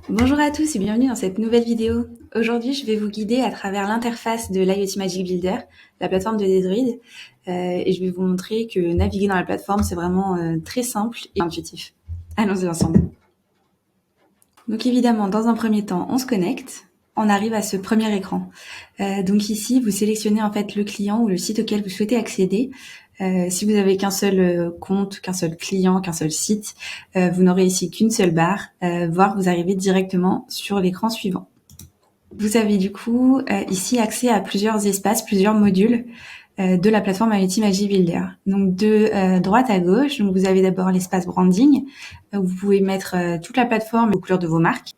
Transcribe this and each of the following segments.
Bonjour à tous et bienvenue dans cette nouvelle vidéo. Aujourd'hui, je vais vous guider à travers l'interface de l'IoT Magic Builder, la plateforme de Dedroid, et je vais vous montrer que naviguer dans la plateforme, c'est vraiment très simple et intuitif. Allons-y ensemble. Donc évidemment, dans un premier temps, on se connecte. On arrive à ce premier écran. Donc ici, vous sélectionnez en fait le client ou le site auquel vous souhaitez accéder. Si vous avez qu'un seul compte, qu'un seul client, qu'un seul site, vous n'aurez ici qu'une seule barre, voire vous arrivez directement sur l'écran suivant. Vous avez du coup ici accès à plusieurs espaces, plusieurs modules de la plateforme IoT Magic Builder. Donc de droite à gauche, donc vous avez d'abord l'espace branding, où vous pouvez mettre toute la plateforme aux couleurs de vos marques.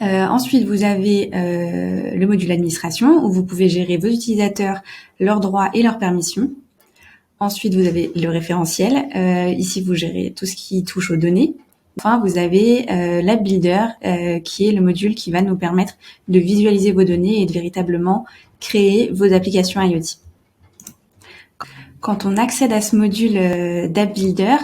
Ensuite, vous avez le module administration, où vous pouvez gérer vos utilisateurs, leurs droits et leurs permissions. Ensuite, vous avez le référentiel. Ici, vous gérez tout ce qui touche aux données. Enfin, vous avez l'App Builder, qui est le module qui va nous permettre de visualiser vos données et de véritablement créer vos applications IoT. Quand on accède à ce module d'App Builder,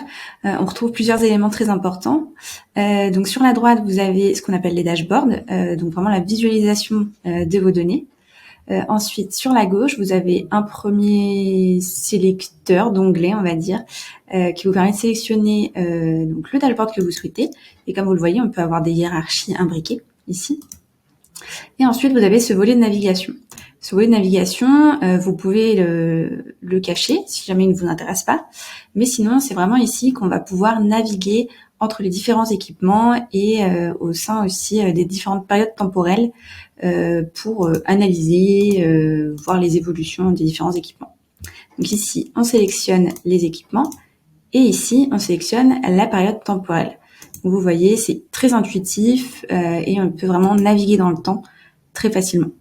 on retrouve plusieurs éléments très importants. Donc sur la droite, vous avez ce qu'on appelle les dashboards, donc vraiment la visualisation de vos données. Ensuite, sur la gauche, vous avez un premier sélecteur d'onglets, on va dire, qui vous permet de sélectionner donc le dashboard que vous souhaitez. Et comme vous le voyez, on peut avoir des hiérarchies imbriquées ici. Et ensuite, vous avez ce volet de navigation. Ce volet de navigation, vous pouvez le cacher si jamais il ne vous intéresse pas. Mais sinon, c'est vraiment ici qu'on va pouvoir naviguer entre les différents équipements et au sein aussi des différentes périodes temporelles pour analyser, voir les évolutions des différents équipements. Donc ici, on sélectionne les équipements et ici, on sélectionne la période temporelle. Donc vous voyez, c'est très intuitif et on peut vraiment naviguer dans le temps très facilement.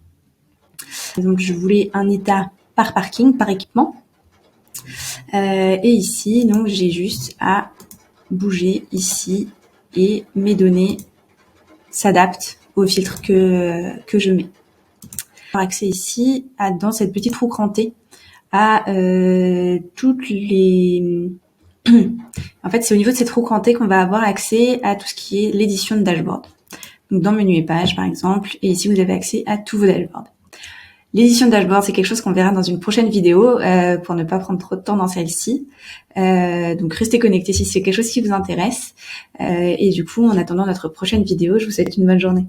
Donc je voulais un état par parking, par équipement. Et ici, donc j'ai juste à bouger ici et mes données s'adaptent au filtre que je mets. Avoir accès ici dans cette petite roue crantée à toutes les... En fait, c'est au niveau de cette roue crantée qu'on va avoir accès à tout ce qui est l'édition de dashboard. Donc dans menu et page par exemple, et ici vous avez accès à tous vos dashboards. L'édition de dashboard, c'est quelque chose qu'on verra dans une prochaine vidéo pour ne pas prendre trop de temps dans celle-ci. Donc restez connectés si c'est quelque chose qui vous intéresse. Et du coup, en attendant notre prochaine vidéo, je vous souhaite une bonne journée.